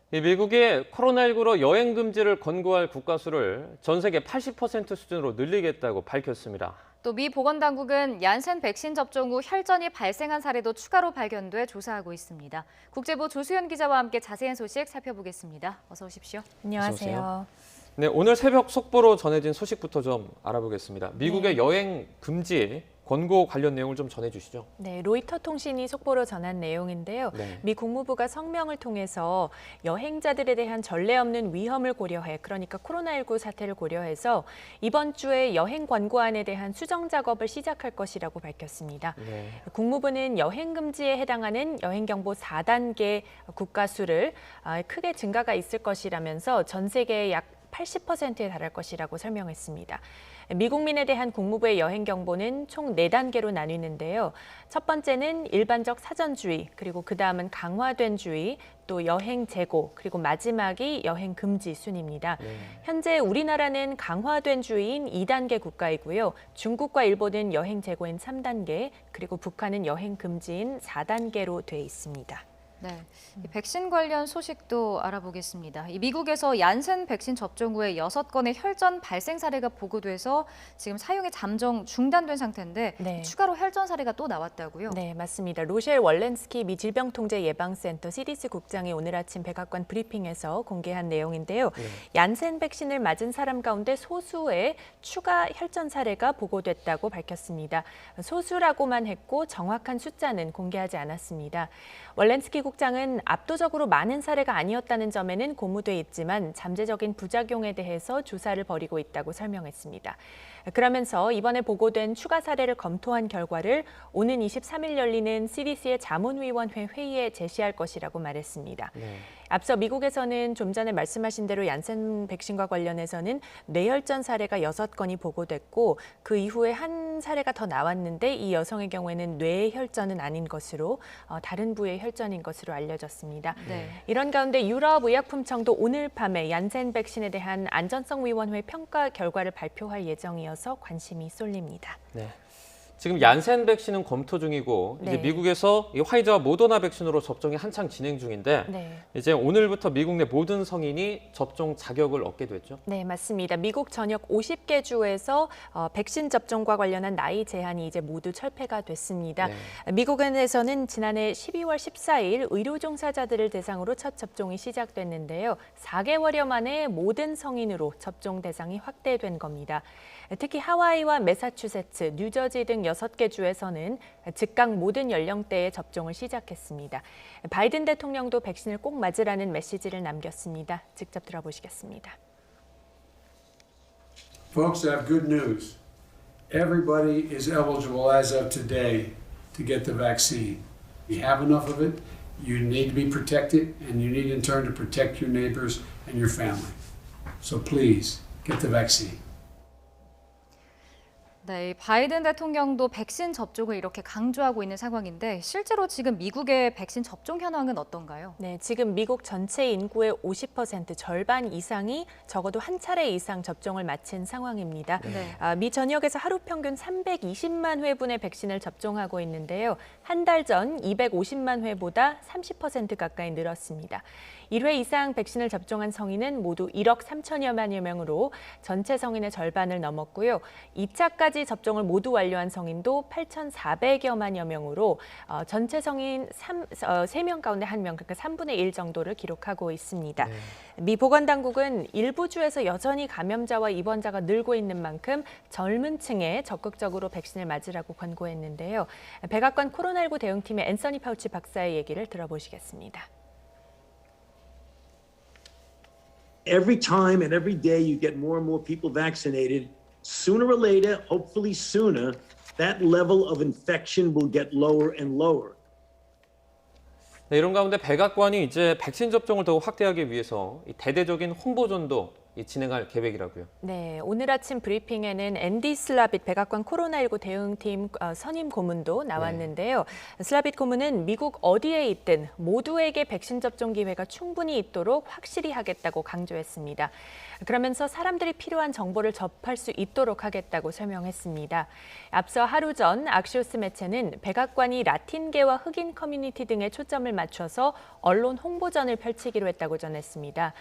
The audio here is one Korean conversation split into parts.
이 미국이 코로나19로 여행 금지를 권고할 국가 수를 전 세계 80% 수준으로 늘리겠다고 밝혔습니다. 또 미 보건당국은 얀센 백신 접종 후 혈전이 발생한 사례도 추가로 발견돼 조사하고 있습니다. 국제부 조수연 기자와 함께 자세한 소식 살펴보겠습니다. 어서 오십시오. 안녕하세요. 네, 오늘 새벽 속보로 전해진 소식부터 좀 알아보겠습니다. 미국의 여행 금지 권고 관련 내용을 좀 전해주시죠. 네, 로이터 통신이 속보로 전한 내용인데요. 네. 미 국무부가 성명을 통해서 여행자들에 대한 전례 없는 위험을 고려해, 그러니까 코로나19 사태를 고려해서 이번 주에 여행 권고안에 대한 수정 작업을 시작할 것이라고 밝혔습니다. 네. 국무부는 여행 금지에 해당하는 여행 경보 4단계 국가 수를 크게 증가가 있을 것이라면서 전 세계의 약 80%에 달할 것이라고 설명했습니다. 미국민에 대한 국무부의 여행 경보는 총 4단계로 나뉘는데요. 첫 번째는 일반적 사전주의, 그리고 그다음은 강화된 주의, 또 여행 재고, 그리고 마지막이 여행 금지 순입니다. 현재 우리나라는 강화된 주의인 2단계 국가이고요. 중국과 일본은 여행 재고인 3단계, 그리고 북한은 여행 금지인 4단계로 돼 있습니다. 네, 이 백신 관련 소식도 알아보겠습니다. 이 미국에서 얀센 백신 접종 후에 6건의 혈전 발생 사례가 보고돼서 지금 사용이 잠정 중단된 상태인데 네. 추가로 혈전 사례가 또 나왔다고요? 네, 맞습니다. 로셸 월렌스키 미 질병통제예방센터 CDC 국장이 오늘 아침 백악관 브리핑에서 공개한 내용인데요. 얀센 백신을 맞은 사람 가운데 소수의 추가 혈전 사례가 보고됐다고 밝혔습니다. 소수라고만 했고 정확한 숫자는 공개하지 않았습니다. 월렌스키 국장은 압도적으로 많은 사례가 아니었다는 점에는 고무돼 있지만 잠재적인 부작용에 대해서 조사를 벌이고 있다고 설명했습니다. 그러면서 이번에 보고된 추가 사례를 검토한 결과를 오는 23일 열리는 CDC의 자문위원회 회의에 제시할 것이라고 말했습니다. 앞서 미국에서는 좀 전에 말씀하신 대로 얀센 백신과 관련해서는 뇌혈전 사례가 6건이 보고됐고 그 이후에 한 사례가 더 나왔는데 이 여성의 경우에는 뇌혈전은 아닌 것으로 다른 부의 혈전인 것으로 알려졌습니다. 네. 이런 가운데 유럽의약품청도 오늘 밤에 얀센 백신에 대한 안전성위원회 평가 결과를 발표할 예정이어서 관심이 쏠립니다. 네. 지금 얀센 백신은 검토 중이고 이제 네. 미국에서 이 화이자와 모더나 백신으로 접종이 한창 진행 중인데 네. 이제 오늘부터 미국 내 모든 성인이 접종 자격을 얻게 됐죠. 네, 맞습니다. 미국 전역 50개 주에서 백신 접종과 관련한 나이 제한이 이제 모두 철폐가 됐습니다. 미국에서는 지난해 12월 14일 의료 종사자들을 대상으로 첫 접종이 시작됐는데요. 4개월여 만에 모든 성인으로 접종 대상이 확대된 겁니다. 특히 하와이와 매사추세츠, 뉴저지 등 6개 주에서는 즉각 모든 연령대의 접종을 시작했습니다. 바이든 대통령도 백신을 꼭 맞으라는 메시지를 남겼습니다. 직접 들어보시겠습니다. Folks, I have good news. Everybody is eligible as of today to get the vaccine. We have enough of it. You need to be protected, and you need in turn to protect your neighbors and your family. So please, get the vaccine. 네, 바이든 대통령도 백신 접종을 이렇게 강조하고 있는 상황인데 실제로 지금 미국의 백신 접종 현황은 어떤가요? 네, 지금 미국 전체 인구의 50% 절반 이상이 적어도 한 차례 이상 접종을 마친 상황입니다. 미 전역에서 하루 평균 320만 회분의 백신을 접종하고 있는데요. 한 달 전 250만 회보다 30% 가까이 늘었습니다. 1회 이상 백신을 접종한 성인은 모두 1억 3천여만여 명으로 전체 성인의 절반을 넘었고요. 2차까지 접종을 모두 완료한 성인도 8,400여만여 명으로 전체 성인 3명 가운데 1명, 그러니까 3분의 1 정도를 기록하고 있습니다. 미 보건당국은 일부 주에서 여전히 감염자와 입원자가 늘고 있는 만큼 젊은 층에 적극적으로 백신을 맞으라고 권고했는데요. 백악관 코로나19 대응팀의 앤서니 파우치 박사의 얘기를 들어보시겠습니다. Every time and every day you get more and more people vaccinated, sooner or later, hopefully sooner, that level of infection will get lower and lower. 네, 이런 가운데 백악관이 이제 백신 접종을 더욱 확대하기 위해서 이 대대적인 홍보전도 진행할 계획이라고요. 네, 오늘 아침 브리핑에는 앤디 슬라빗 백악관 코로나19 대응팀 선임 고문도 나왔는데요. 슬라빗 고문은 미국 어디에 있든 모두에게 백신 접종 기회가 충분히 있도록 확실히 하겠다고 강조했습니다. 그러면서 사람들이 필요한 정보를 접할 수 있도록 하겠다고 설명했습니다. 앞서 하루 전 악시오스 매체는 백악관이 라틴계와 흑인 커뮤니티 등에 초점을 맞춰서 언론 홍보전을 펼치기로 했다고 전했습니다.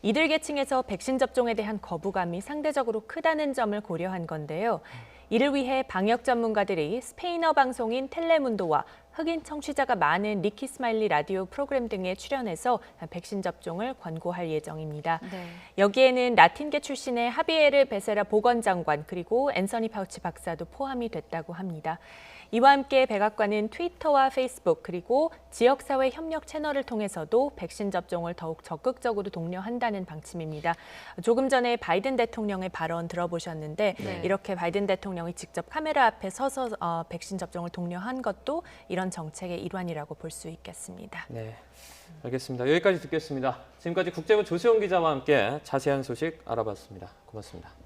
이들 계층에서 백신 접종에 대한 거부감이 상대적으로 크다는 점을 고려한 건데요. 이를 위해 방역 전문가들이 스페인어 방송인 텔레문도와 흑인 청취자가 많은 리키 스마일리 라디오 프로그램 등에 출연해서 백신 접종을 권고할 예정입니다. 네. 여기에는 라틴계 출신의 하비에르 베세라 보건장관 그리고 앤서니 파우치 박사도 포함이 됐다고 합니다. 이와 함께 백악관은 트위터와 페이스북 그리고 지역사회 협력 채널을 통해서도 백신 접종을 더욱 적극적으로 독려한다는 방침입니다. 조금 전에 바이든 대통령의 발언 들어보셨는데 이렇게 바이든 대통령이 직접 카메라 앞에 서서 백신 접종을 독려한 것도 이런 정책의 일환이라고 볼 수 있겠습니다. 네, 알겠습니다. 여기까지 듣겠습니다. 지금까지 국제부 조세훈 기자와 함께 자세한 소식 알아봤습니다. 고맙습니다.